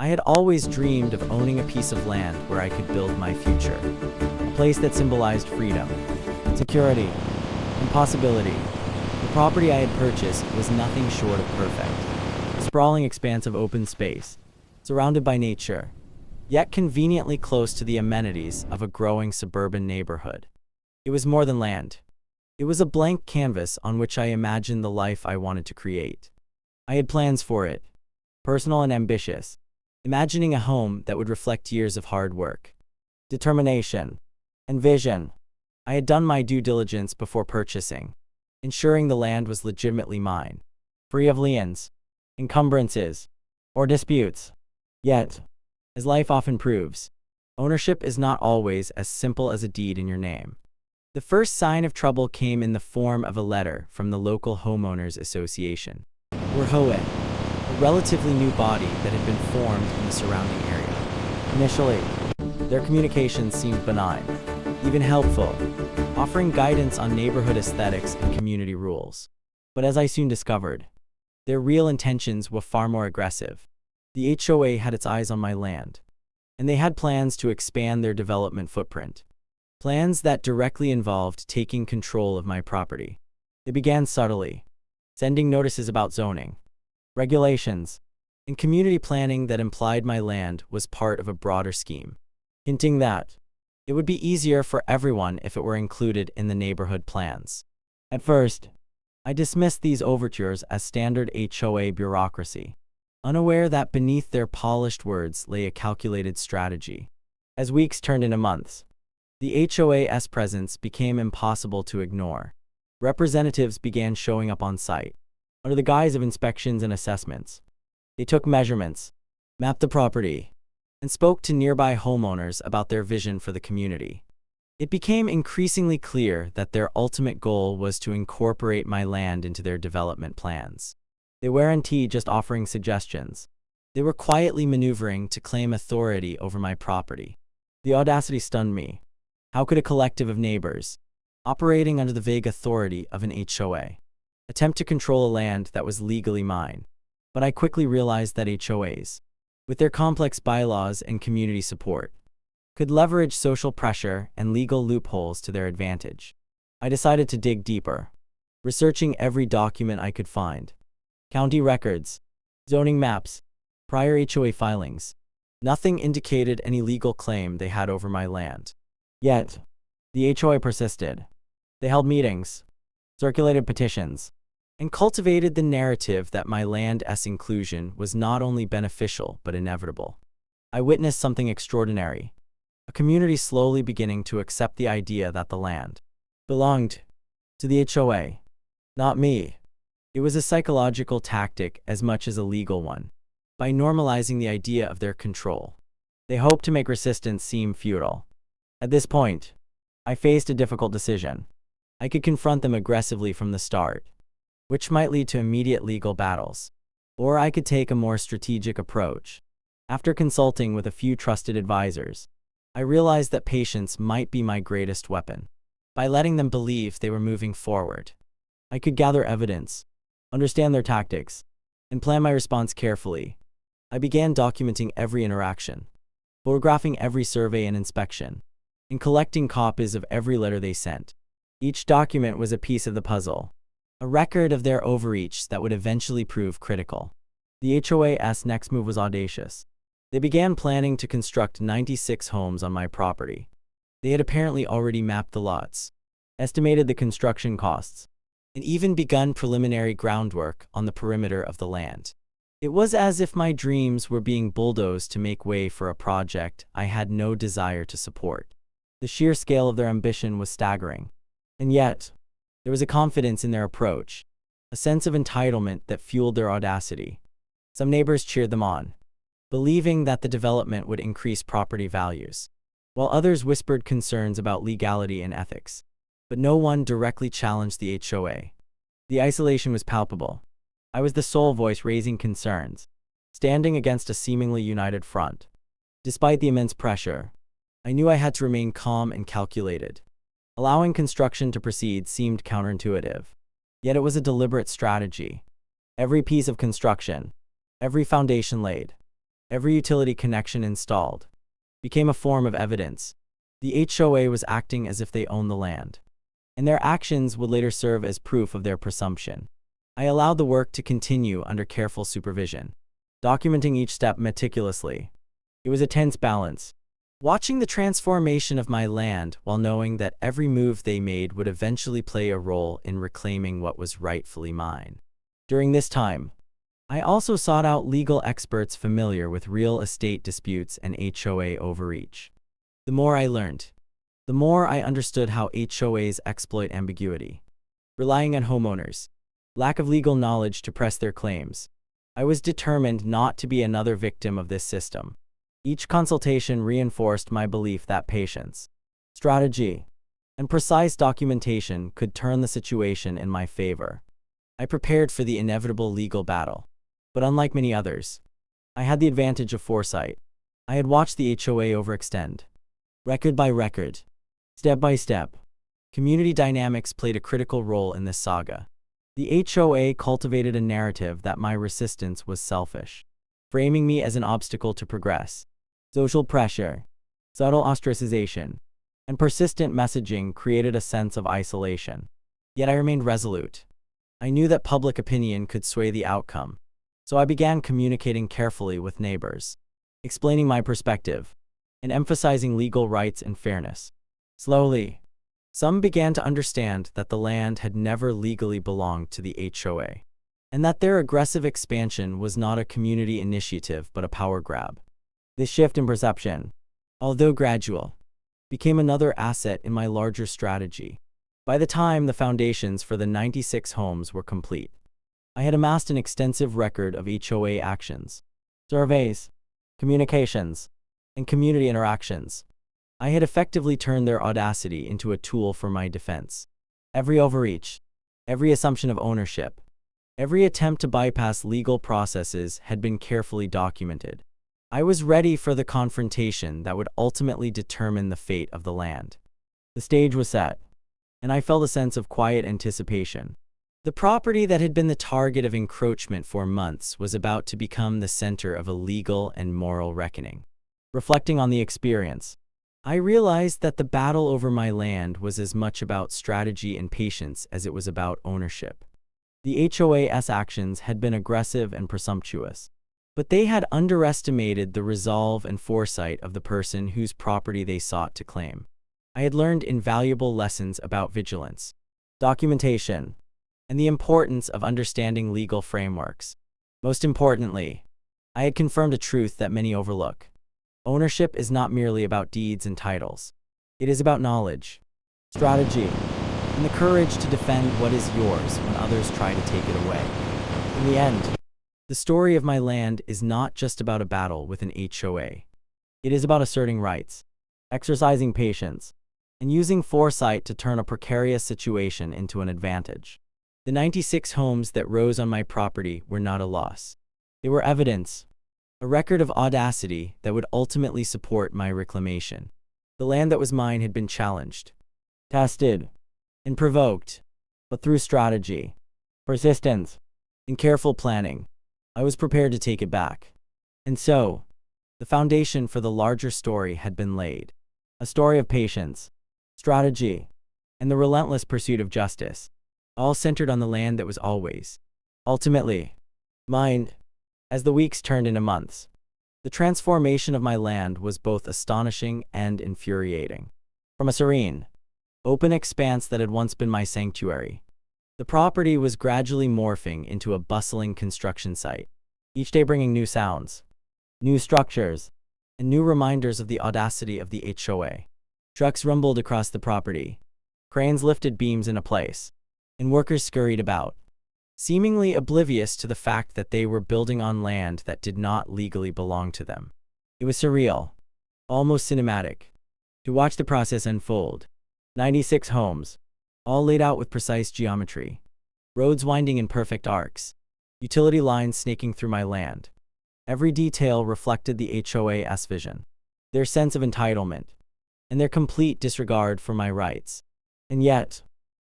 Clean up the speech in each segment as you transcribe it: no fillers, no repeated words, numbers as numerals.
I had always dreamed of owning a piece of land where I could build my future. A place that symbolized freedom, security, and possibility. The property I had purchased was nothing short of perfect. A sprawling expanse of open space, surrounded by nature, yet conveniently close to the amenities of a growing suburban neighborhood. It was more than land. It was a blank canvas on which I imagined the life I wanted to create. I had plans for it, personal and ambitious, imagining a home that would reflect years of hard work, determination, and vision. I had done my due diligence before purchasing, ensuring the land was legitimately mine, free of liens, encumbrances, or disputes. Yet, as life often proves, ownership is not always as simple as a deed in your name. The first sign of trouble came in the form of a letter from the local homeowners association, or HOA, a relatively new body that had been formed in the surrounding area. Initially, their communications seemed benign, even helpful, offering guidance on neighborhood aesthetics and community rules. But as I soon discovered, their real intentions were far more aggressive. The HOA had its eyes on my land, and they had plans to expand their development footprint. Plans that directly involved taking control of my property. They began subtly, sending notices about zoning, regulations, and community planning that implied my land was part of a broader scheme, hinting that it would be easier for everyone if it were included in the neighborhood plans. At first, I dismissed these overtures as standard HOA bureaucracy, unaware that beneath their polished words lay a calculated strategy. As weeks turned into months, the HOA's presence became impossible to ignore. Representatives began showing up on site, under the guise of inspections and assessments. They took measurements, mapped the property, and spoke to nearby homeowners about their vision for the community. It became increasingly clear that their ultimate goal was to incorporate my land into their development plans. They weren't just offering suggestions. They were quietly maneuvering to claim authority over my property. The audacity stunned me. How could a collective of neighbors, operating under the vague authority of an HOA, attempt to control a land that was legally mine? But I quickly realized that HOAs, with their complex bylaws and community support, could leverage social pressure and legal loopholes to their advantage. I decided to dig deeper, researching every document I could find. County records, zoning maps, prior HOA filings. Nothing indicated any legal claim they had over my land. Yet, the HOA persisted. They held meetings, circulated petitions, and cultivated the narrative that my land's inclusion was not only beneficial but inevitable. I witnessed something extraordinary, a community slowly beginning to accept the idea that the land belonged to the HOA, not me. It was a psychological tactic as much as a legal one. By normalizing the idea of their control, they hoped to make resistance seem futile. At this point, I faced a difficult decision. I could confront them aggressively from the start, which might lead to immediate legal battles, or I could take a more strategic approach. After consulting with a few trusted advisors, I realized that patience might be my greatest weapon. By letting them believe they were moving forward, I could gather evidence, understand their tactics, and plan my response carefully. I began documenting every interaction, photographing every survey and inspection, and collecting copies of every letter they sent. Each document was a piece of the puzzle, a record of their overreach that would eventually prove critical. The HOA's next move was audacious. They began planning to construct 96 homes on my property. They had apparently already mapped the lots, estimated the construction costs, and even begun preliminary groundwork on the perimeter of the land. It was as if my dreams were being bulldozed to make way for a project I had no desire to support. The sheer scale of their ambition was staggering. And yet, there was a confidence in their approach, a sense of entitlement that fueled their audacity. Some neighbors cheered them on, believing that the development would increase property values, while others whispered concerns about legality and ethics. But no one directly challenged the HOA. The isolation was palpable. I was the sole voice raising concerns, standing against a seemingly united front. Despite the immense pressure, I knew I had to remain calm and calculated. Allowing construction to proceed seemed counterintuitive, yet it was a deliberate strategy. Every piece of construction, every foundation laid, every utility connection installed, became a form of evidence. The HOA was acting as if they owned the land, and their actions would later serve as proof of their presumption. I allowed the work to continue under careful supervision, documenting each step meticulously. It was a tense balance, watching the transformation of my land while knowing that every move they made would eventually play a role in reclaiming what was rightfully mine. During this time, I also sought out legal experts familiar with real estate disputes and HOA overreach. The more I learned, the more I understood how HOAs exploit ambiguity, relying on homeowners' lack of legal knowledge to press their claims. I was determined not to be another victim of this system. Each consultation reinforced my belief that patience, strategy, and precise documentation could turn the situation in my favor. I prepared for the inevitable legal battle, but unlike many others, I had the advantage of foresight. I had watched the HOA overextend. Record by record, step by step, community dynamics played a critical role in this saga. The HOA cultivated a narrative that my resistance was selfish, framing me as an obstacle to progress. Social pressure, subtle ostracization, and persistent messaging created a sense of isolation. Yet I remained resolute. I knew that public opinion could sway the outcome, so I began communicating carefully with neighbors, explaining my perspective, and emphasizing legal rights and fairness. Slowly, some began to understand that the land had never legally belonged to the HOA, and that their aggressive expansion was not a community initiative but a power grab. This shift in perception, although gradual, became another asset in my larger strategy. By the time the foundations for the 96 homes were complete, I had amassed an extensive record of HOA actions, surveys, communications, and community interactions. I had effectively turned their audacity into a tool for my defense. Every overreach, every assumption of ownership, every attempt to bypass legal processes had been carefully documented. I was ready for the confrontation that would ultimately determine the fate of the land. The stage was set, and I felt a sense of quiet anticipation. The property that had been the target of encroachment for months was about to become the center of a legal and moral reckoning. Reflecting on the experience, I realized that the battle over my land was as much about strategy and patience as it was about ownership. The HOA's actions had been aggressive and presumptuous, but they had underestimated the resolve and foresight of the person whose property they sought to claim. I had learned invaluable lessons about vigilance, documentation, and the importance of understanding legal frameworks. Most importantly, I had confirmed a truth that many overlook. Ownership is not merely about deeds and titles. It is about knowledge, strategy, and the courage to defend what is yours when others try to take it away. In the end, the story of my land is not just about a battle with an HOA. It is about asserting rights, exercising patience, and using foresight to turn a precarious situation into an advantage. The 96 homes that rose on my property were not a loss. They were evidence, a record of audacity that would ultimately support my reclamation. The land that was mine had been challenged, tested, and provoked, but through strategy, persistence, and careful planning, I was prepared to take it back. And so, the foundation for the larger story had been laid. A story of patience, strategy, and the relentless pursuit of justice, all centered on the land that was always, ultimately, mine. As the weeks turned into months, the transformation of my land was both astonishing and infuriating. From a serene, open expanse that had once been my sanctuary, the property was gradually morphing into a bustling construction site, each day bringing new sounds, new structures, and new reminders of the audacity of the HOA. Trucks rumbled across the property, cranes lifted beams into place, and workers scurried about, seemingly oblivious to the fact that they were building on land that did not legally belong to them. It was surreal, almost cinematic, to watch the process unfold. 96 homes, all laid out with precise geometry, roads winding in perfect arcs, utility lines snaking through my land. Every detail reflected the HOA's vision, their sense of entitlement, and their complete disregard for my rights. And yet,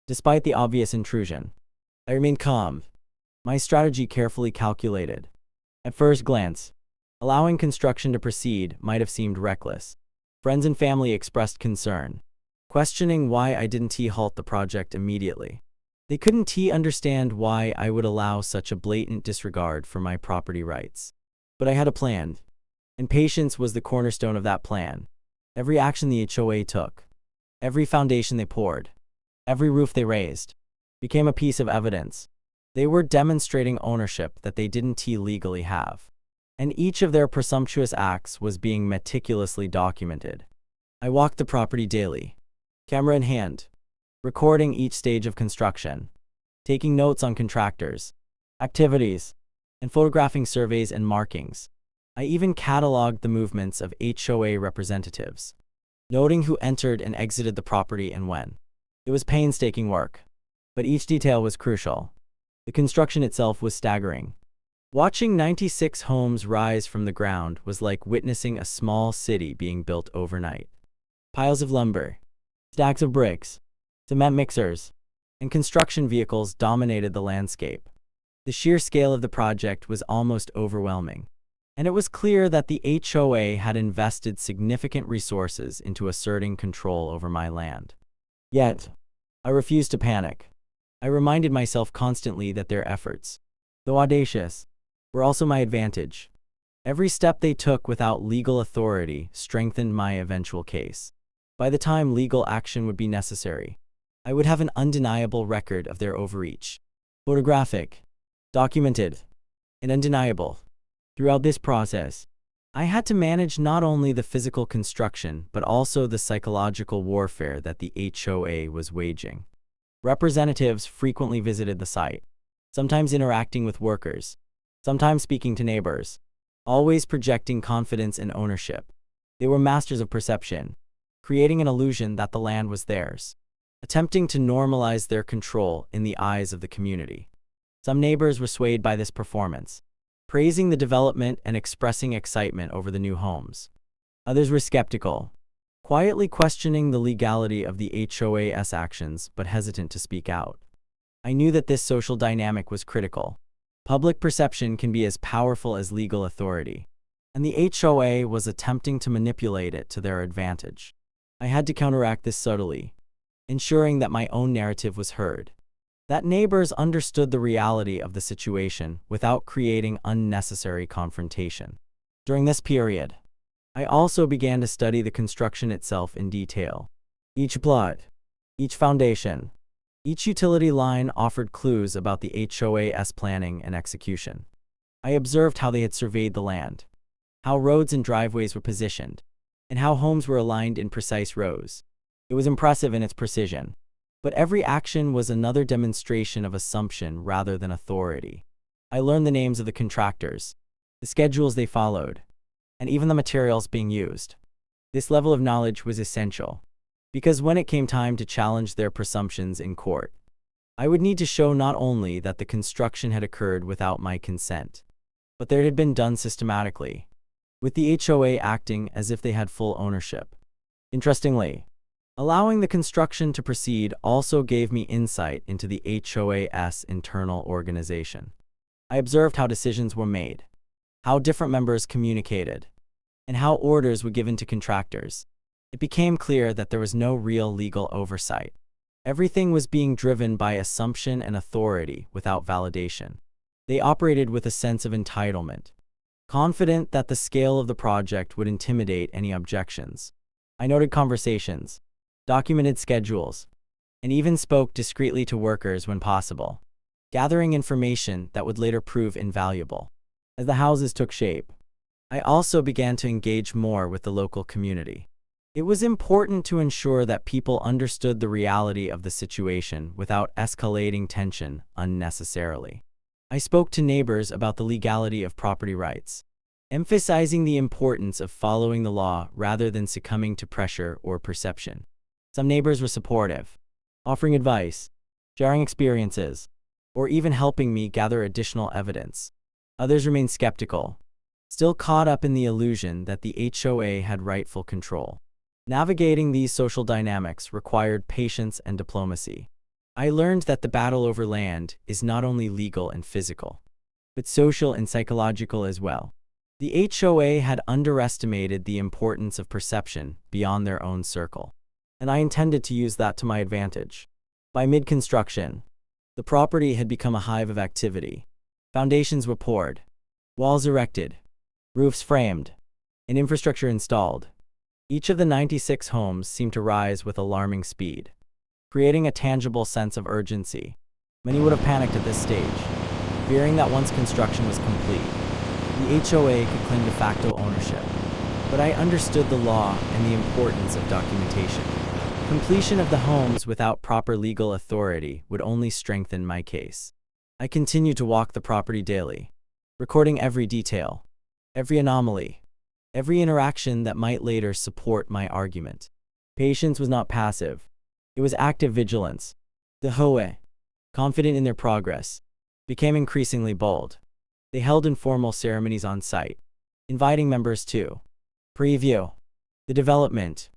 despite the obvious intrusion, I remained calm, my strategy carefully calculated. At first glance, Allowing construction to proceed might have seemed reckless. Friends and family expressed concern, questioning why I didn't halt the project immediately. They couldn't understand why I would allow such a blatant disregard for my property rights. But I had a plan, and patience was the cornerstone of that plan. Every action the HOA took, every foundation they poured, every roof they raised, became a piece of evidence. They were demonstrating ownership that they didn't legally have, and each of their presumptuous acts was being meticulously documented. I walked the property daily, camera in hand, recording each stage of construction, taking notes on contractors, activities, and photographing surveys and markings. I even cataloged the movements of HOA representatives, noting who entered and exited the property and when. It was painstaking work, but each detail was crucial. The construction itself was staggering. Watching 96 homes rise from the ground was like witnessing a small city being built overnight. Piles of lumber, stacks of bricks, cement mixers, and construction vehicles dominated the landscape. The sheer scale of the project was almost overwhelming, and it was clear that the HOA had invested significant resources into asserting control over my land. Yet, I refused to panic. I reminded myself constantly that their efforts, though audacious, were also my advantage. Every step they took without legal authority strengthened my eventual case. By the time legal action would be necessary, I would have an undeniable record of their overreach. Photographic, documented, and undeniable. Throughout this process, I had to manage not only the physical construction but also the psychological warfare that the HOA was waging. Representatives frequently visited the site, sometimes interacting with workers, sometimes speaking to neighbors, always projecting confidence and ownership. They were masters of perception, creating an illusion that the land was theirs, attempting to normalize their control in the eyes of the community. Some neighbors were swayed by this performance, praising the development and expressing excitement over the new homes. Others were skeptical, quietly questioning the legality of the HOA's actions but hesitant to speak out. I knew that this social dynamic was critical. Public perception can be as powerful as legal authority, and the HOA was attempting to manipulate it to their advantage. I had to counteract this subtly, ensuring that my own narrative was heard, that neighbors understood the reality of the situation without creating unnecessary confrontation. During this period, I also began to study the construction itself in detail. Each plot, each foundation, each utility line offered clues about the HOA's planning and execution. I observed how they had surveyed the land, how roads and driveways were positioned, and how homes were aligned in precise rows. It was impressive in its precision, but every action was another demonstration of assumption rather than authority. I learned the names of the contractors, the schedules they followed, and even the materials being used. This level of knowledge was essential, because when it came time to challenge their presumptions in court, I would need to show not only that the construction had occurred without my consent, but that it had been done systematically, with the HOA acting as if they had full ownership. Interestingly, allowing the construction to proceed also gave me insight into the HOA's internal organization. I observed how decisions were made, how different members communicated, and how orders were given to contractors. It became clear that there was no real legal oversight. Everything was being driven by assumption and authority without validation. They operated with a sense of entitlement, confident that the scale of the project would intimidate any objections. I noted conversations, documented schedules, and even spoke discreetly to workers when possible, gathering information that would later prove invaluable. As the houses took shape, I also began to engage more with the local community. It was important to ensure that people understood the reality of the situation without escalating tension unnecessarily. I spoke to neighbors about the legality of property rights, emphasizing the importance of following the law rather than succumbing to pressure or perception. Some neighbors were supportive, offering advice, sharing experiences, or even helping me gather additional evidence. Others remained skeptical, still caught up in the illusion that the HOA had rightful control. Navigating these social dynamics required patience and diplomacy. I learned that the battle over land is not only legal and physical, but social and psychological as well. The HOA had underestimated the importance of perception beyond their own circle, and I intended to use that to my advantage. By mid-construction, the property had become a hive of activity. Foundations were poured, walls erected, roofs framed, and infrastructure installed. Each of the 96 homes seemed to rise with alarming speed, creating a tangible sense of urgency. Many would have panicked at this stage, fearing that once construction was complete, the HOA could claim de facto ownership. But I understood the law and the importance of documentation. Completion of the homes without proper legal authority would only strengthen my case. I continued to walk the property daily, recording every detail, every anomaly, every interaction that might later support my argument. Patience was not passive. It was active vigilance. The HOA, confident in their progress, became increasingly bold. They held informal ceremonies on site, inviting members to preview the development,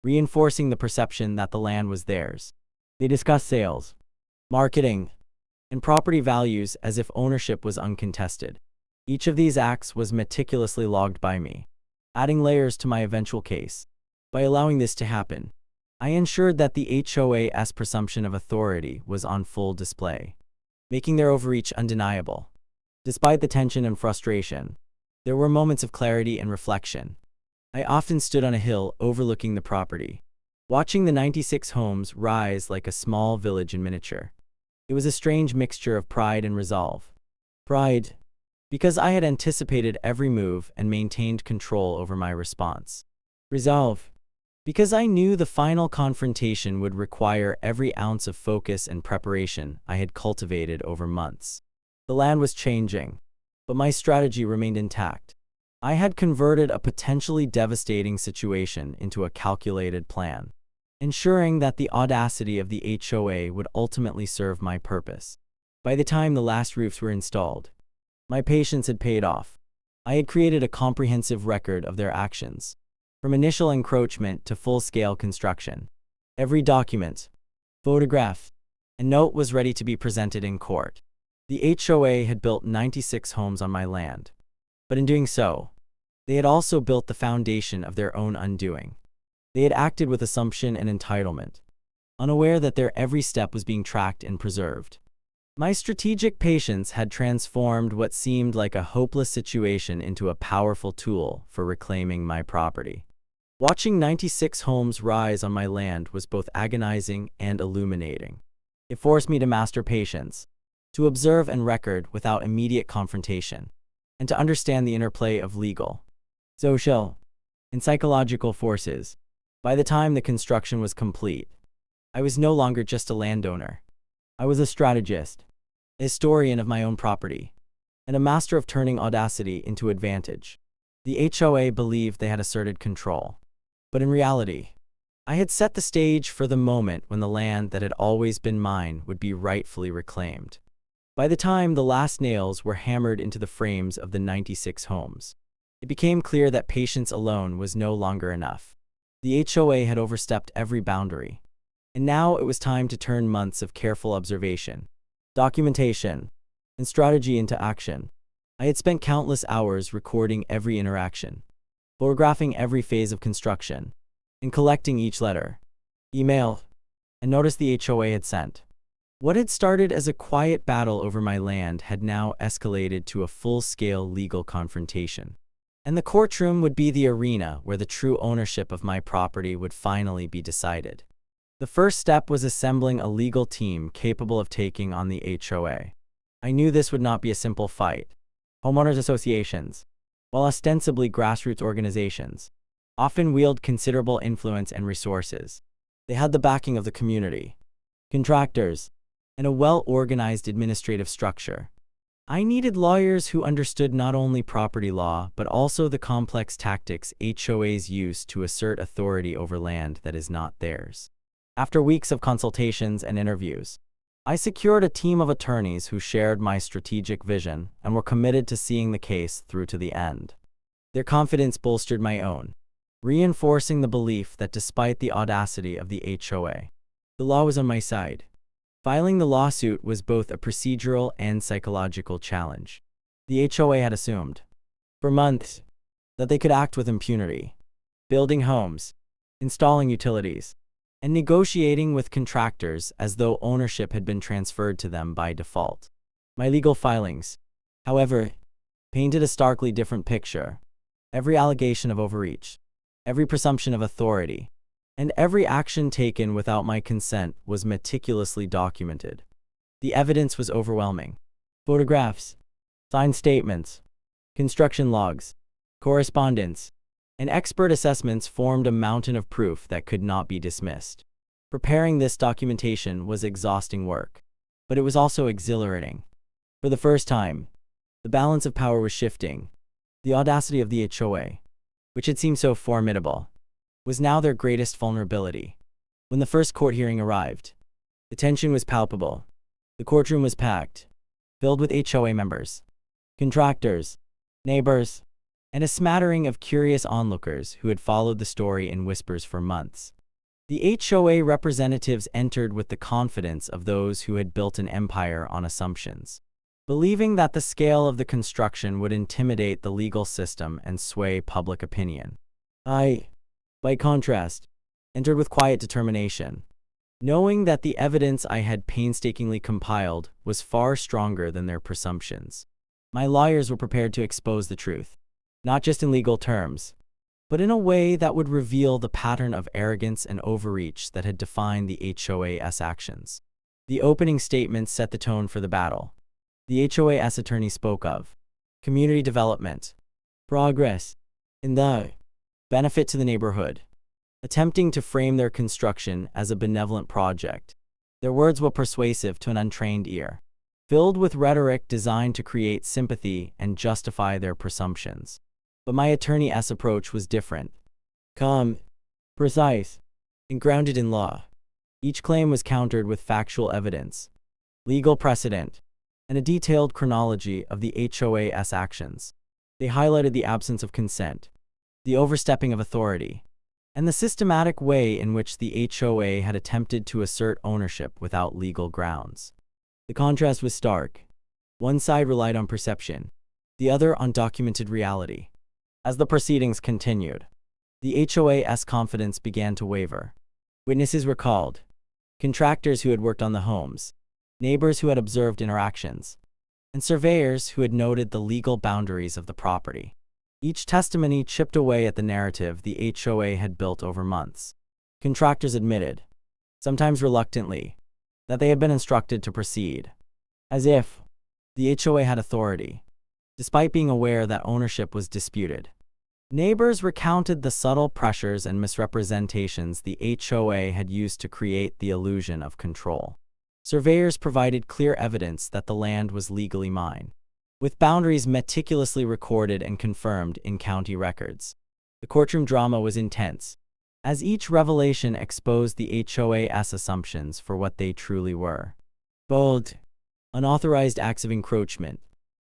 reinforcing the perception that the land was theirs. They discussed sales, marketing, and property values as if ownership was uncontested. Each of these acts was meticulously logged by me, adding layers to my eventual case. By allowing this to happen, I ensured that the HOA's presumption of authority was on full display, making their overreach undeniable. Despite the tension and frustration, there were moments of clarity and reflection. I often stood on a hill overlooking the property, watching the 96 homes rise like a small village in miniature. It was a strange mixture of pride and resolve. Pride, because I had anticipated every move and maintained control over my response. Resolve, because I knew the final confrontation would require every ounce of focus and preparation I had cultivated over months. The land was changing, but my strategy remained intact. I had converted a potentially devastating situation into a calculated plan, ensuring that the audacity of the HOA would ultimately serve my purpose. By the time the last roofs were installed, my patience had paid off. I had created a comprehensive record of their actions, from initial encroachment to full-scale construction. Every document, photograph, and note was ready to be presented in court. The HOA had built 96 homes on my land, but in doing so, they had also built the foundation of their own undoing. They had acted with assumption and entitlement, unaware that their every step was being tracked and preserved. My strategic patience had transformed what seemed like a hopeless situation into a powerful tool for reclaiming my property. Watching 96 homes rise on my land was both agonizing and illuminating. It forced me to master patience, to observe and record without immediate confrontation, and to understand the interplay of legal, social, and psychological forces. By the time the construction was complete, I was no longer just a landowner. I was a strategist, a historian of my own property, and a master of turning audacity into advantage. The HOA believed they had asserted control, but in reality, I had set the stage for the moment when the land that had always been mine would be rightfully reclaimed. By the time the last nails were hammered into the frames of the 96 homes, it became clear that patience alone was no longer enough. The HOA had overstepped every boundary, and now it was time to turn months of careful observation, documentation, and strategy into action. I had spent countless hours recording every interaction, photographing every phase of construction, and collecting each letter, email, and notice the HOA had sent. What had started as a quiet battle over my land had now escalated to a full-scale legal confrontation. And the courtroom would be the arena where the true ownership of my property would finally be decided. The first step was assembling a legal team capable of taking on the HOA. I knew this would not be a simple fight. Homeowners associations, while ostensibly grassroots organizations, often wield considerable influence and resources. They had the backing of the community, contractors, and a well-organized administrative structure. I needed lawyers who understood not only property law but also the complex tactics HOAs use to assert authority over land that is not theirs. After weeks of consultations and interviews, I secured a team of attorneys who shared my strategic vision and were committed to seeing the case through to the end. Their confidence bolstered my own, reinforcing the belief that despite the audacity of the HOA, the law was on my side. Filing the lawsuit was both a procedural and psychological challenge. The HOA had assumed for months, that they could act with impunity, building homes, installing utilities, and negotiating with contractors as though ownership had been transferred to them by default. My legal filings, however, painted a starkly different picture. Every allegation of overreach, every presumption of authority, and every action taken without my consent was meticulously documented. The evidence was overwhelming. Photographs, signed statements, construction logs, correspondence, and expert assessments formed a mountain of proof that could not be dismissed. Preparing this documentation was exhausting work, but it was also exhilarating. For the first time, the balance of power was shifting. The audacity of the HOA, which had seemed so formidable, was now their greatest vulnerability. When the first court hearing arrived, the tension was palpable. The courtroom was packed, filled with HOA members, contractors, neighbors, and a smattering of curious onlookers who had followed the story in whispers for months. The HOA representatives entered with the confidence of those who had built an empire on assumptions, believing that the scale of the construction would intimidate the legal system and sway public opinion. I, by contrast, entered with quiet determination, knowing that the evidence I had painstakingly compiled was far stronger than their presumptions. My lawyers were prepared to expose the truth, not just in legal terms, but in a way that would reveal the pattern of arrogance and overreach that had defined the HOA's actions. The opening statement set the tone for the battle. The HOA's attorney spoke of community development, progress, and the benefit to the neighborhood, attempting to frame their construction as a benevolent project. Their words were persuasive to an untrained ear, filled with rhetoric designed to create sympathy and justify their presumptions. But my attorney's approach was different. Calm, precise, and grounded in law. Each claim was countered with factual evidence, legal precedent, and a detailed chronology of the HOA's actions. They highlighted the absence of consent, the overstepping of authority, and the systematic way in which the HOA had attempted to assert ownership without legal grounds. The contrast was stark. One side relied on perception, the other on documented reality. As the proceedings continued, the HOA's confidence began to waver. Witnesses were called, contractors who had worked on the homes, neighbors who had observed interactions, and surveyors who had noted the legal boundaries of the property. Each testimony chipped away at the narrative the HOA had built over months. Contractors admitted, sometimes reluctantly, that they had been instructed to proceed, as if the HOA had authority, despite being aware that ownership was disputed. Neighbors recounted the subtle pressures and misrepresentations the HOA had used to create the illusion of control. Surveyors provided clear evidence that the land was legally mine, with boundaries meticulously recorded and confirmed in county records. The courtroom drama was intense, as each revelation exposed the HOA's assumptions for what they truly were: bold, unauthorized acts of encroachment.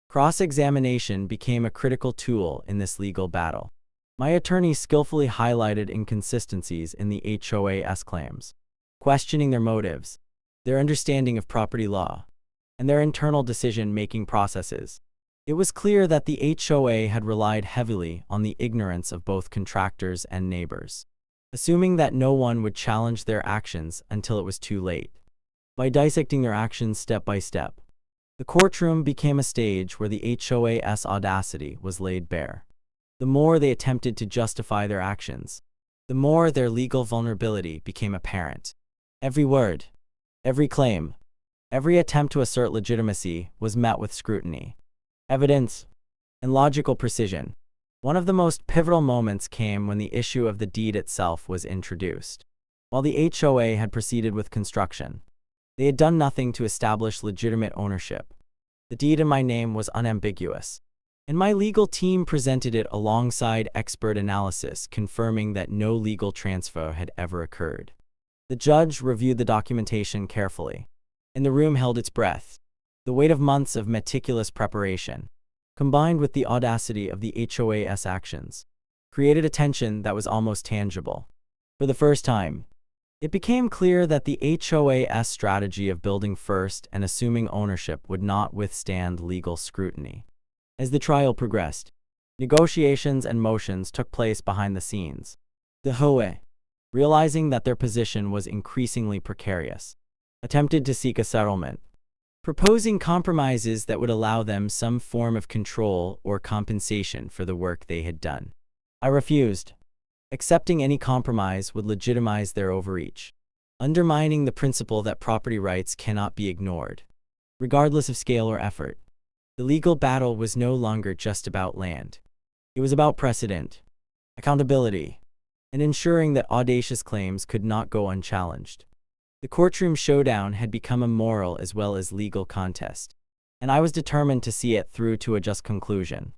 Cross-examination became a critical tool in this legal battle. My attorney skillfully highlighted inconsistencies in the HOA's claims, questioning their motives, their understanding of property law, and their internal decision-making processes. It was clear that the HOA had relied heavily on the ignorance of both contractors and neighbors, assuming that no one would challenge their actions until it was too late. By dissecting their actions step by step, the courtroom became a stage where the HOA's audacity was laid bare. The more they attempted to justify their actions, the more their legal vulnerability became apparent. Every word, every claim, every attempt to assert legitimacy was met with scrutiny, evidence, and logical precision. One of the most pivotal moments came when the issue of the deed itself was introduced. While the HOA had proceeded with construction, they had done nothing to establish legitimate ownership. The deed in my name was unambiguous, and my legal team presented it alongside expert analysis confirming that no legal transfer had ever occurred. The judge reviewed the documentation carefully, and the room held its breath. The weight of months of meticulous preparation, combined with the audacity of the HOA's actions, created a tension that was almost tangible. For the first time, it became clear that the HOA's strategy of building first and assuming ownership would not withstand legal scrutiny. As the trial progressed, Negotiations and motions took place behind the scenes. The HOA, realizing that their position was increasingly precarious, attempted to seek a settlement, proposing compromises that would allow them some form of control or compensation for the work they had done. I refused. Accepting any compromise would legitimize their overreach, undermining the principle that property rights cannot be ignored, regardless of scale or effort. The legal battle was no longer just about land. It was about precedent, accountability, and ensuring that audacious claims could not go unchallenged. The courtroom showdown had become a moral as well as legal contest, and I was determined to see it through to a just conclusion.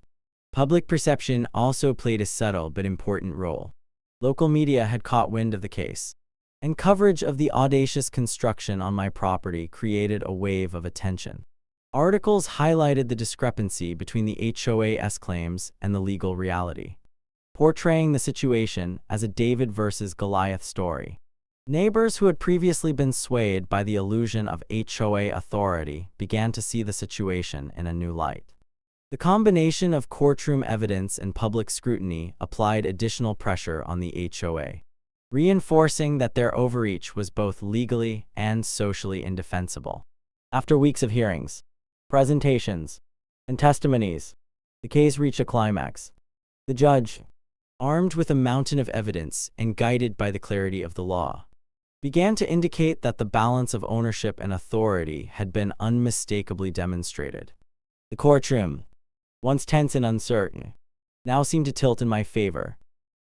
Public perception also played a subtle but important role. Local media had caught wind of the case, and coverage of the audacious construction on my property created a wave of attention. Articles highlighted the discrepancy between the HOA's claims and the legal reality, portraying the situation as a David versus Goliath story. Neighbors who had previously been swayed by the illusion of HOA authority began to see the situation in a new light. The combination of courtroom evidence and public scrutiny applied additional pressure on the HOA, reinforcing that their overreach was both legally and socially indefensible. After weeks of hearings, presentations, and testimonies, the case reached a climax. The judge, armed with a mountain of evidence and guided by the clarity of the law, began to indicate that the balance of ownership and authority had been unmistakably demonstrated. The courtroom, once tense and uncertain, now seemed to tilt in my favor.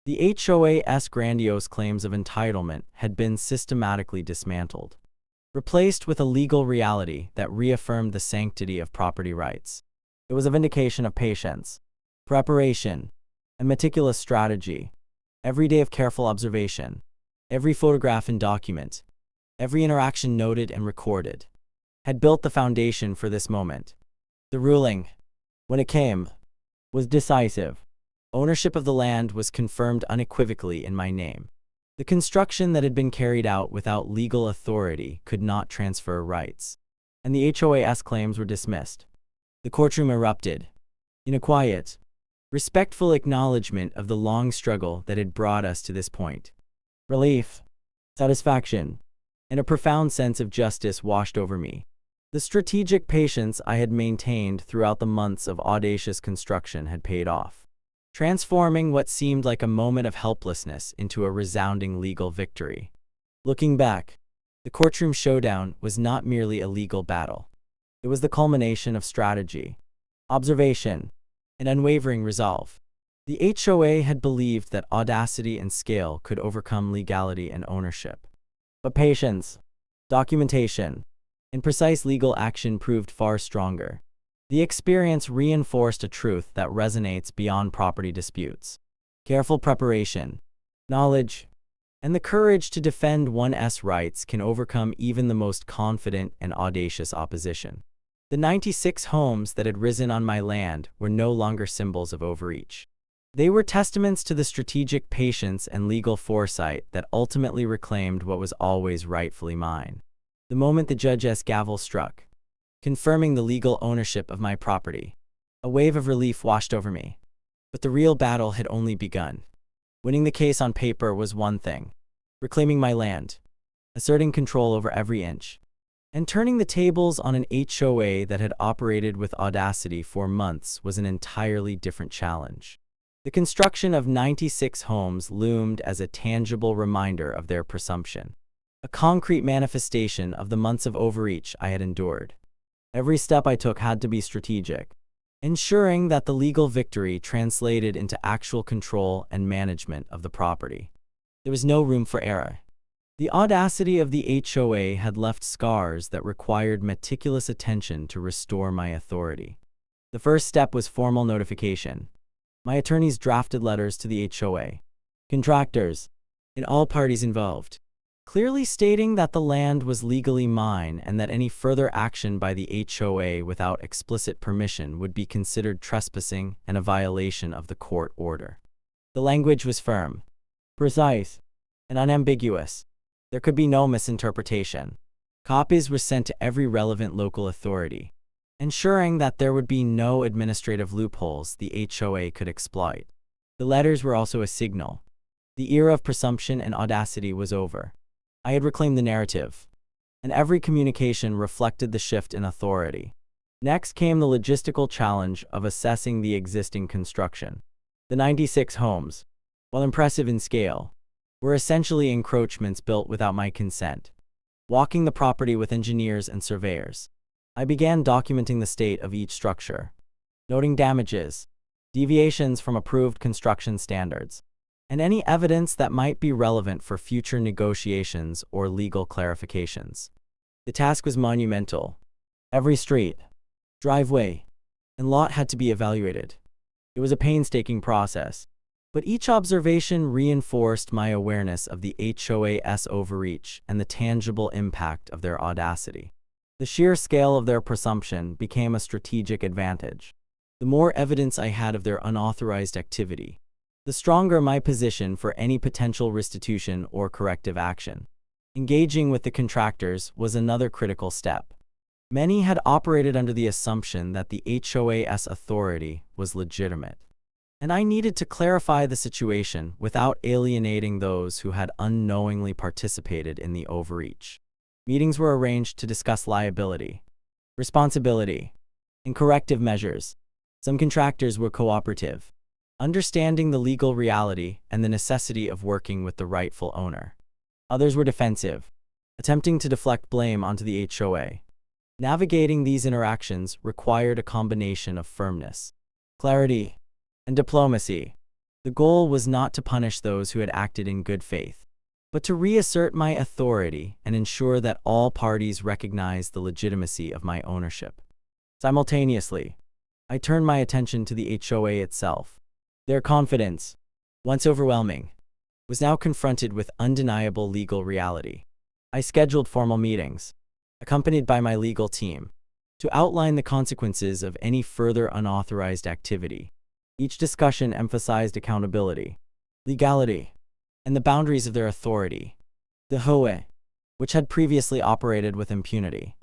The HOA's grandiose claims of entitlement had been systematically dismantled, replaced with a legal reality that reaffirmed the sanctity of property rights. It was a vindication of patience, preparation, and meticulous strategy. Every day of careful observation, every photograph and document, every interaction noted and recorded, had built the foundation for this moment. The ruling, when it came, was decisive. Ownership of the land was confirmed unequivocally in my name. The construction that had been carried out without legal authority could not transfer rights, and the HOA's claims were dismissed. The courtroom erupted in a quiet, respectful acknowledgement of the long struggle that had brought us to this point. Relief, satisfaction, and a profound sense of justice washed over me. The strategic patience I had maintained throughout the months of audacious construction had paid off, transforming what seemed like a moment of helplessness into a resounding legal victory. Looking back, the courtroom showdown was not merely a legal battle. It was the culmination of strategy, observation, and unwavering resolve. The HOA had believed that audacity and scale could overcome legality and ownership. But patience, documentation, and precise legal action proved far stronger. The experience reinforced a truth that resonates beyond property disputes. Careful preparation, knowledge, and the courage to defend one's rights can overcome even the most confident and audacious opposition. The 96 homes that had risen on my land were no longer symbols of overreach. They were testaments to the strategic patience and legal foresight that ultimately reclaimed what was always rightfully mine. The moment the judge's gavel struck, confirming the legal ownership of my property, a wave of relief washed over me. But the real battle had only begun. Winning the case on paper was one thing. Reclaiming my land, asserting control over every inch, and turning the tables on an HOA that had operated with audacity for months was an entirely different challenge. The construction of 96 homes loomed as a tangible reminder of their presumption, a concrete manifestation of the months of overreach I had endured. Every step I took had to be strategic, ensuring that the legal victory translated into actual control and management of the property. There was no room for error. The audacity of the HOA had left scars that required meticulous attention to restore my authority. The first step was formal notification. My attorneys drafted letters to the HOA, contractors, and all parties involved, clearly stating that the land was legally mine and that any further action by the HOA without explicit permission would be considered trespassing and a violation of the court order. The language was firm, precise, and unambiguous. There could be no misinterpretation. Copies were sent to every relevant local authority, ensuring that there would be no administrative loopholes the HOA could exploit. The letters were also a signal. The era of presumption and audacity was over. I had reclaimed the narrative, and every communication reflected the shift in authority. Next came the logistical challenge of assessing the existing construction. The 96 homes, while impressive in scale, were essentially encroachments built without my consent. Walking the property with engineers and surveyors, I began documenting the state of each structure, noting damages, deviations from approved construction standards, and any evidence that might be relevant for future negotiations or legal clarifications. The task was monumental. Every street, driveway, and lot had to be evaluated. It was a painstaking process, but each observation reinforced my awareness of the HOA's overreach and the tangible impact of their audacity. The sheer scale of their presumption became a strategic advantage. The more evidence I had of their unauthorized activity, the stronger my position for any potential restitution or corrective action. Engaging with the contractors was another critical step. Many had operated under the assumption that the HOA's authority was legitimate, and I needed to clarify the situation without alienating those who had unknowingly participated in the overreach. Meetings were arranged to discuss liability, responsibility, and corrective measures. Some contractors were cooperative, understanding the legal reality and the necessity of working with the rightful owner. Others were defensive, attempting to deflect blame onto the HOA. Navigating these interactions required a combination of firmness, clarity, and diplomacy. The goal was not to punish those who had acted in good faith, but to reassert my authority and ensure that all parties recognized the legitimacy of my ownership. Simultaneously, I turned my attention to the HOA itself. Their confidence, once overwhelming, was now confronted with undeniable legal reality. I scheduled formal meetings, accompanied by my legal team, to outline the consequences of any further unauthorized activity. Each discussion emphasized accountability, legality, and the boundaries of their authority. The HOA, which had previously operated with impunity,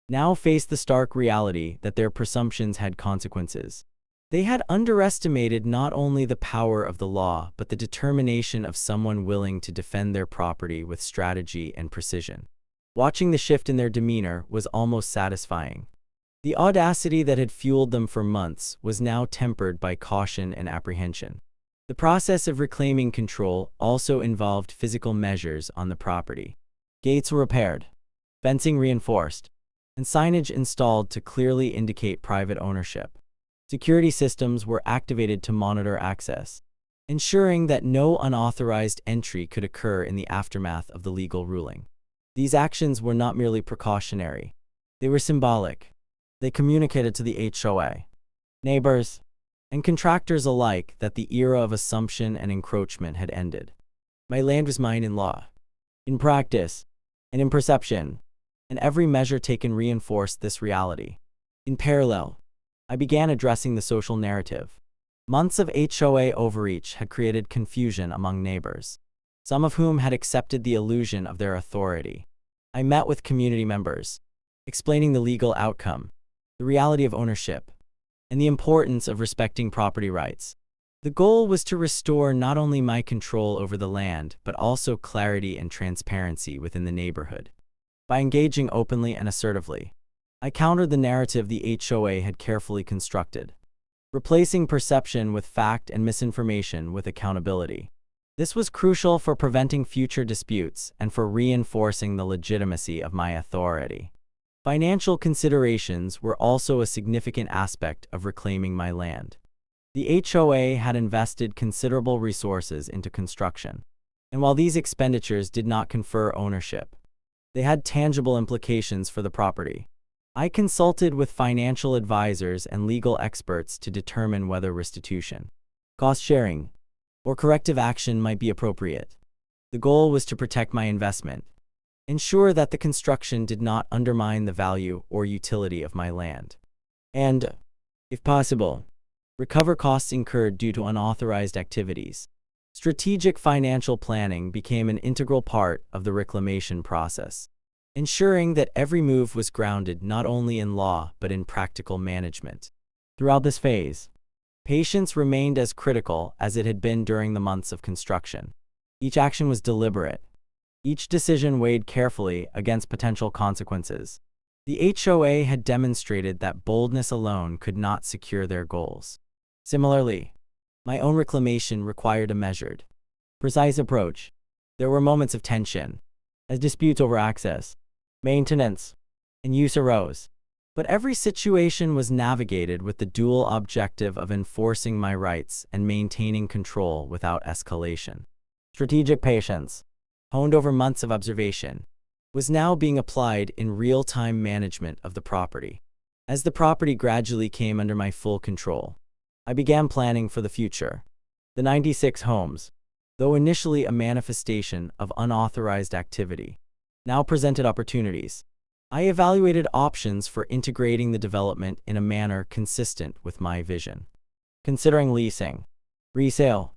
now faced the stark reality that their presumptions had consequences. They had underestimated not only the power of the law, but the determination of someone willing to defend their property with strategy and precision. Watching the shift in their demeanor was almost satisfying. The audacity that had fueled them for months was now tempered by caution and apprehension. The process of reclaiming control also involved physical measures on the property. Gates were repaired, fencing reinforced, and signage installed to clearly indicate private ownership. Security systems were activated to monitor access, ensuring that no unauthorized entry could occur in the aftermath of the legal ruling. These actions were not merely precautionary. They were symbolic. They communicated to the HOA, neighbors, and contractors alike that the era of assumption and encroachment had ended. My land was mine in law, in practice, and in perception, and every measure taken reinforced this reality. In parallel, I began addressing the social narrative. Months of HOA overreach had created confusion among neighbors, some of whom had accepted the illusion of their authority. I met with community members, explaining the legal outcome, the reality of ownership, and the importance of respecting property rights. The goal was to restore not only my control over the land, but also clarity and transparency within the neighborhood. By engaging openly and assertively, I countered the narrative the HOA had carefully constructed, replacing perception with fact and misinformation with accountability. This was crucial for preventing future disputes and for reinforcing the legitimacy of my authority. Financial considerations were also a significant aspect of reclaiming my land. The HOA had invested considerable resources into construction, and while these expenditures did not confer ownership, they had tangible implications for the property. I consulted with financial advisors and legal experts to determine whether restitution, cost sharing, or corrective action might be appropriate. The goal was to protect my investment, ensure that the construction did not undermine the value or utility of my land, and, if possible, recover costs incurred due to unauthorized activities. Strategic financial planning became an integral part of the reclamation process. ensuring that every move was grounded not only in law but in practical management. Throughout this phase, patience remained as critical as it had been during the months of construction. Each action was deliberate. Each decision weighed carefully against potential consequences. The HOA had demonstrated that boldness alone could not secure their goals. Similarly, my own reclamation required a measured, precise approach. There were moments of tension, as disputes over access, maintenance, and use arose. But every situation was navigated with the dual objective of enforcing my rights and maintaining control without escalation. Strategic patience, honed over months of observation, was now being applied in real-time management of the property. As the property gradually came under my full control, I began planning for the future. The 96 homes, though initially a manifestation of unauthorized activity, now presented opportunities. I evaluated options for integrating the development in a manner consistent with my vision. Considering leasing, resale,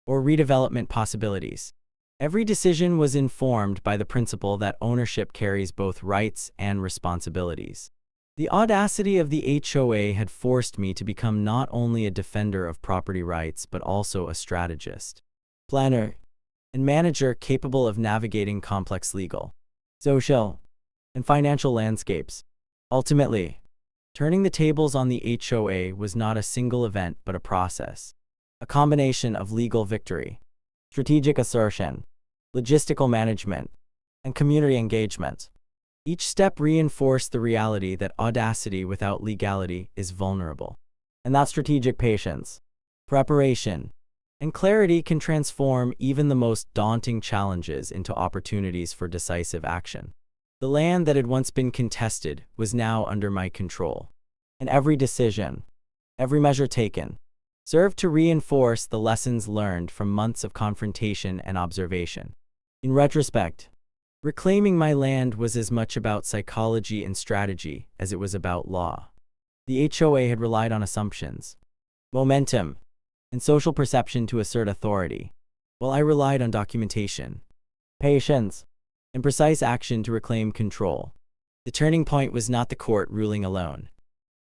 or redevelopment possibilities, every decision was informed by the principle that ownership carries both rights and responsibilities. The audacity of the HOA had forced me to become not only a defender of property rights but also a strategist, planner, and manager capable of navigating complex legal, social, and financial landscapes. Ultimately, turning the tables on the HOA was not a single event but a process, a combination of legal victory, strategic assertion, logistical management, and community engagement. Each step reinforced the reality that audacity without legality is vulnerable, and that strategic patience, preparation, and clarity can transform even the most daunting challenges into opportunities for decisive action. The land that had once been contested was now under my control, and every decision, every measure taken, served to reinforce the lessons learned from months of confrontation and observation. In retrospect, reclaiming my land was as much about psychology and strategy as it was about law. The HOA had relied on assumptions, momentum, and social perception to assert authority, while I relied on documentation, patience, and precise action to reclaim control. The turning point was not the court ruling alone,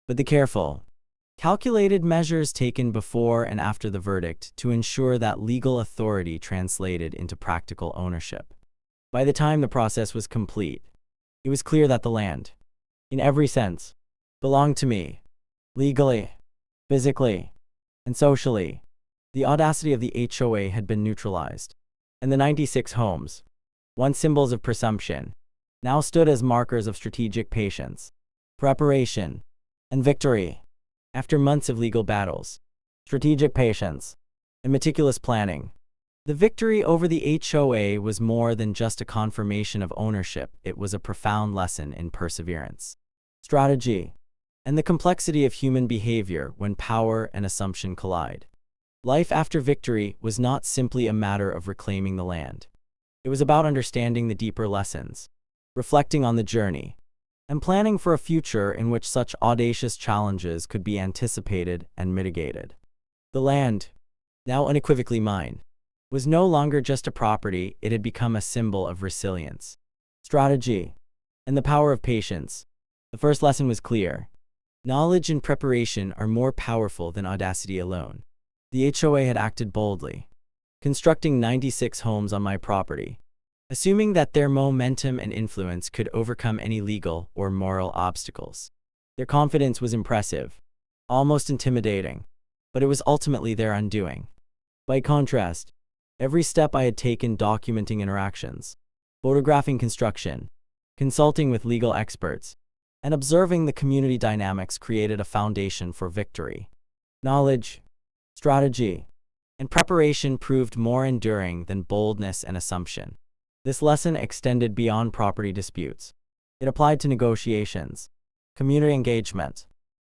but the careful, calculated measures taken before and after the verdict to ensure that legal authority translated into practical ownership. By the time the process was complete, it was clear that the land, in every sense, belonged to me, legally, physically, and socially. The audacity of the HOA had been neutralized, and the 96 homes, once symbols of presumption, now stood as markers of strategic patience, preparation, and victory. After months of legal battles, strategic patience, and meticulous planning, the victory over the HOA was more than just a confirmation of ownership. It was a profound lesson in perseverance, strategy, and the complexity of human behavior when power and assumption collide. Life after victory was not simply a matter of reclaiming the land. It was about understanding the deeper lessons, reflecting on the journey, and planning for a future in which such audacious challenges could be anticipated and mitigated. The land, now unequivocally mine, was no longer just a property. It had become a symbol of resilience, strategy, and the power of patience. The first lesson was clear. Knowledge and preparation are more powerful than audacity alone. The HOA had acted boldly, constructing 96 homes on my property, assuming that their momentum and influence could overcome any legal or moral obstacles. Their confidence was impressive, almost intimidating, but it was ultimately their undoing. By contrast, every step I had taken documenting interactions, photographing construction, consulting with legal experts, and observing the community dynamics created a foundation for victory. Knowledge, strategy, and preparation proved more enduring than boldness and assumption. This lesson extended beyond property disputes. It applied to negotiations, community engagement,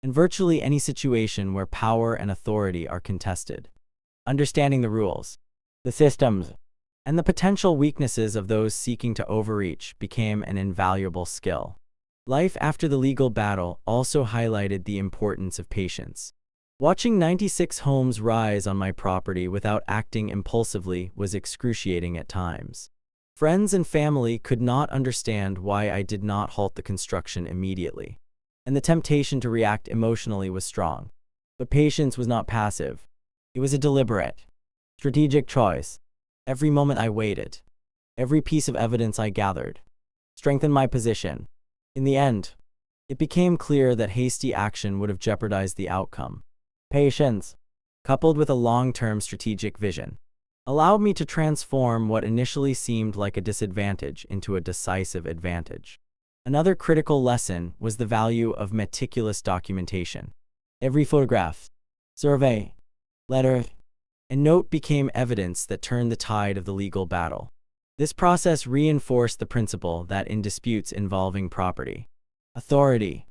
and virtually any situation where power and authority are contested. Understanding the rules, the systems, and the potential weaknesses of those seeking to overreach became an invaluable skill. Life after the legal battle also highlighted the importance of patience. Watching 96 homes rise on my property without acting impulsively was excruciating at times. Friends and family could not understand why I did not halt the construction immediately, and the temptation to react emotionally was strong. But patience was not passive. It was a deliberate, strategic choice. Every moment I waited, every piece of evidence I gathered, strengthened my position. In the end, it became clear that hasty action would have jeopardized the outcome. Patience, coupled with a long-term strategic vision, allowed me to transform what initially seemed like a disadvantage into a decisive advantage. Another critical lesson was the value of meticulous documentation. Every photograph, survey, letter, and note became evidence that turned the tide of the legal battle. This process reinforced the principle that in disputes involving property, authority,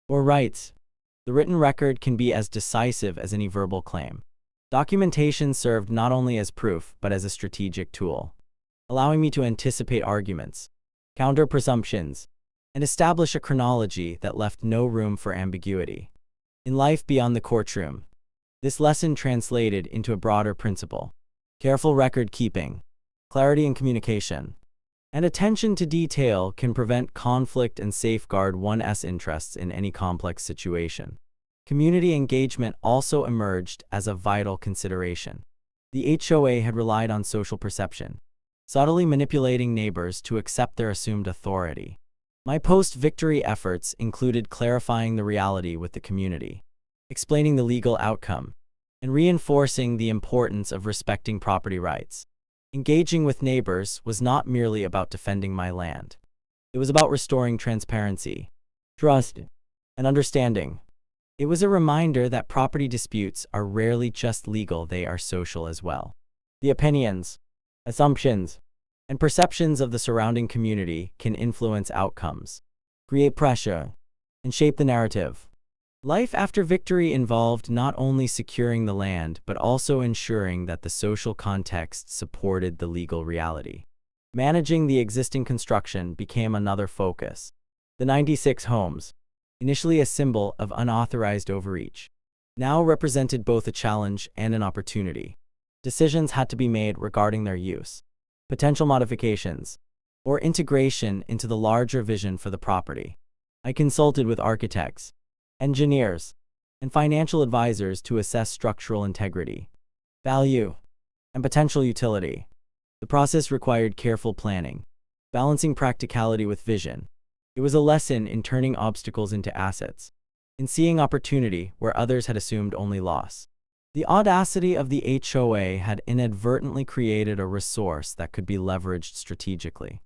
or rights, the written record can be as decisive as any verbal claim. Documentation served not only as proof but as a strategic tool, allowing me to anticipate arguments, counter presumptions, and establish a chronology that left no room for ambiguity. In life beyond the courtroom, this lesson translated into a broader principle: careful record keeping, clarity in communication, and attention to detail can prevent conflict and safeguard one's interests in any complex situation. Community engagement also emerged as a vital consideration. The HOA had relied on social perception, subtly manipulating neighbors to accept their assumed authority. My post-victory efforts included clarifying the reality with the community, explaining the legal outcome, and reinforcing the importance of respecting property rights. Engaging with neighbors was not merely about defending my land. It was about restoring transparency, trust, and understanding. It was a reminder that property disputes are rarely just legal, they are social as well. The opinions, assumptions, and perceptions of the surrounding community can influence outcomes, create pressure, and shape the narrative. Life after victory involved not only securing the land but also ensuring that the social context supported the legal reality. Managing the existing construction became another focus. The 96 homes, initially a symbol of unauthorized overreach, now represented both a challenge and an opportunity. Decisions had to be made regarding their use, potential modifications, or integration into the larger vision for the property. I consulted with architects, engineers, and financial advisors to assess structural integrity, value, and potential utility. The process required careful planning, balancing practicality with vision. It was a lesson in turning obstacles into assets, in seeing opportunity where others had assumed only loss. The audacity of the HOA had inadvertently created a resource that could be leveraged strategically,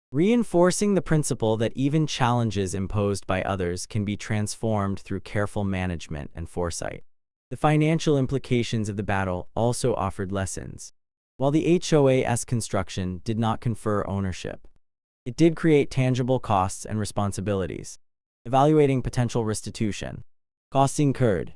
reinforcing the principle that even challenges imposed by others can be transformed through careful management and foresight. The financial implications of the battle also offered lessons. While the HOA's construction did not confer ownership, it did create tangible costs and responsibilities. Evaluating potential restitution, costs incurred,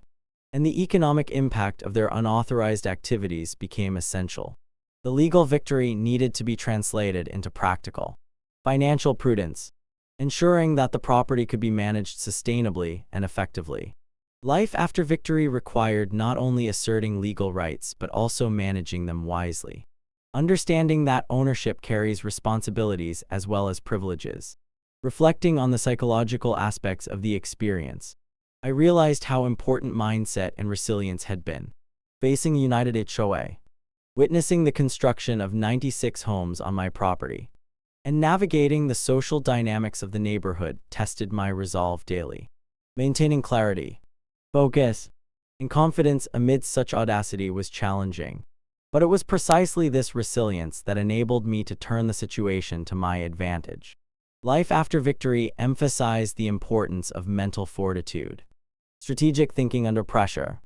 and the economic impact of their unauthorized activities became essential. The legal victory needed to be translated into practical, financial prudence, ensuring that the property could be managed sustainably and effectively. Life after victory required not only asserting legal rights but also managing them wisely. Understanding that ownership carries responsibilities as well as privileges. Reflecting on the psychological aspects of the experience, I realized how important mindset and resilience had been. Facing a united HOA, witnessing the construction of 96 homes on my property, and navigating the social dynamics of the neighborhood tested my resolve daily. Maintaining clarity, focus, and confidence amidst such audacity was challenging. But it was precisely this resilience that enabled me to turn the situation to my advantage. Life after victory emphasized the importance of mental fortitude, strategic thinking under pressure,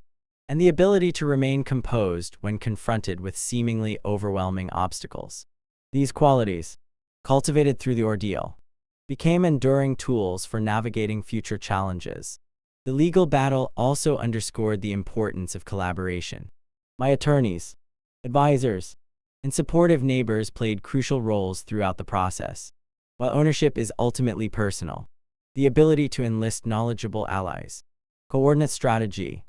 and the ability to remain composed when confronted with seemingly overwhelming obstacles. These qualities, cultivated through the ordeal, became enduring tools for navigating future challenges. The legal battle also underscored the importance of collaboration. My attorneys, advisors, and supportive neighbors played crucial roles throughout the process. While ownership is ultimately personal, the ability to enlist knowledgeable allies, coordinate strategy,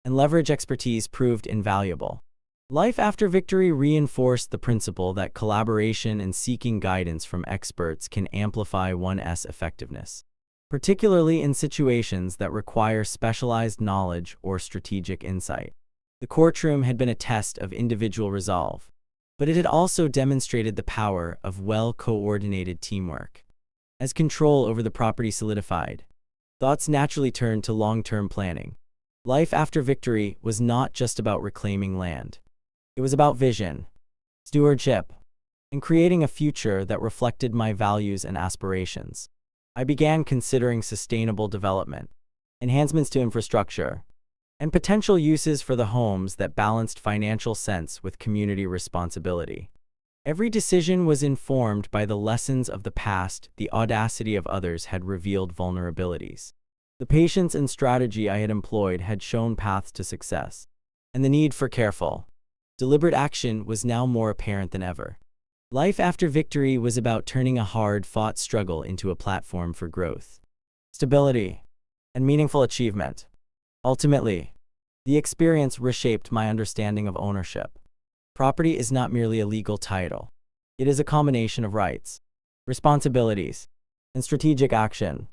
and leverage expertise proved invaluable. Life after victory reinforced the principle that collaboration and seeking guidance from experts can amplify one's effectiveness, particularly in situations that require specialized knowledge or strategic insight. The courtroom had been a test of individual resolve, but it had also demonstrated the power of well-coordinated teamwork. As control over the property solidified, thoughts naturally turned to long-term planning. Life after victory was not just about reclaiming land. It was about vision, stewardship, and creating a future that reflected my values and aspirations. I began considering sustainable development, enhancements to infrastructure, and potential uses for the homes that balanced financial sense with community responsibility. Every decision was informed by the lessons of the past. The audacity of others had revealed vulnerabilities. The patience and strategy I had employed had shown paths to success, and the need for careful, deliberate action was now more apparent than ever. Life after victory was about turning a hard-fought struggle into a platform for growth, stability, and meaningful achievement. Ultimately, the experience reshaped my understanding of ownership. Property is not merely a legal title. It is a combination of rights, responsibilities, and strategic action.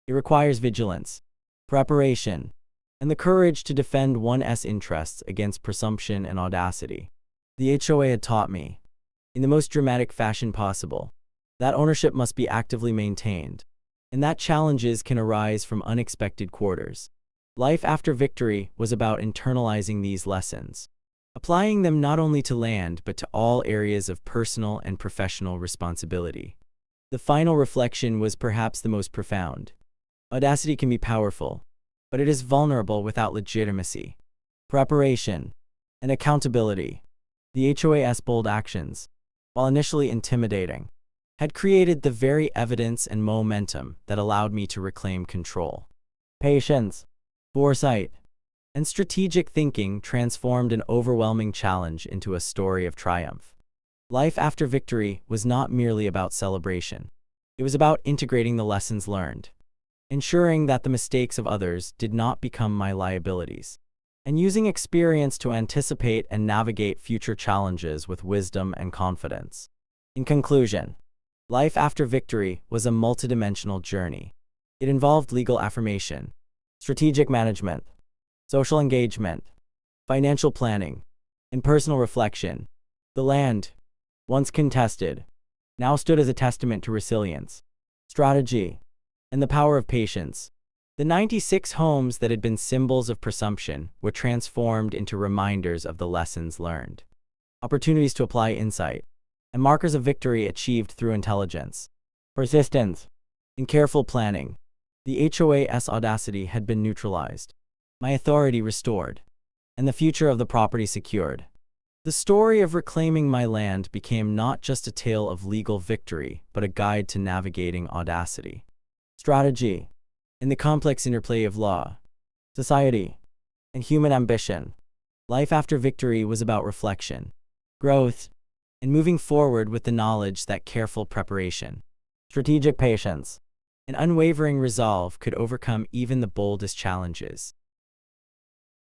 It requires vigilance, preparation, and the courage to defend one's interests against presumption and audacity. The HOA had taught me, in the most dramatic fashion possible, that ownership must be actively maintained, and that challenges can arise from unexpected quarters. Life after victory was about internalizing these lessons, applying them not only to land but to all areas of personal and professional responsibility. The final reflection was perhaps the most profound. Audacity can be powerful, but it is vulnerable without legitimacy, preparation, and accountability. The HOA's bold actions, while initially intimidating, had created the very evidence and momentum that allowed me to reclaim control. Patience, foresight, and strategic thinking transformed an overwhelming challenge into a story of triumph. Life after victory was not merely about celebration. It was about integrating the lessons learned, ensuring that the mistakes of others did not become my liabilities, and using experience to anticipate and navigate future challenges with wisdom and confidence. In conclusion, life after victory was a multidimensional journey. It involved legal affirmation, strategic management, social engagement, financial planning, and personal reflection. The land, once contested, now stood as a testament to resilience, strategy, and the power of patience. The 96 homes that had been symbols of presumption were transformed into reminders of the lessons learned, opportunities to apply insight, and markers of victory achieved through intelligence, persistence, and careful planning. The HOA's audacity had been neutralized, my authority restored, and the future of the property secured. The story of reclaiming my land became not just a tale of legal victory, but a guide to navigating audacity, strategy, and the complex interplay of law, society, and human ambition. Life after victory was about reflection, growth, and moving forward with the knowledge that careful preparation, strategic patience, and unwavering resolve could overcome even the boldest challenges.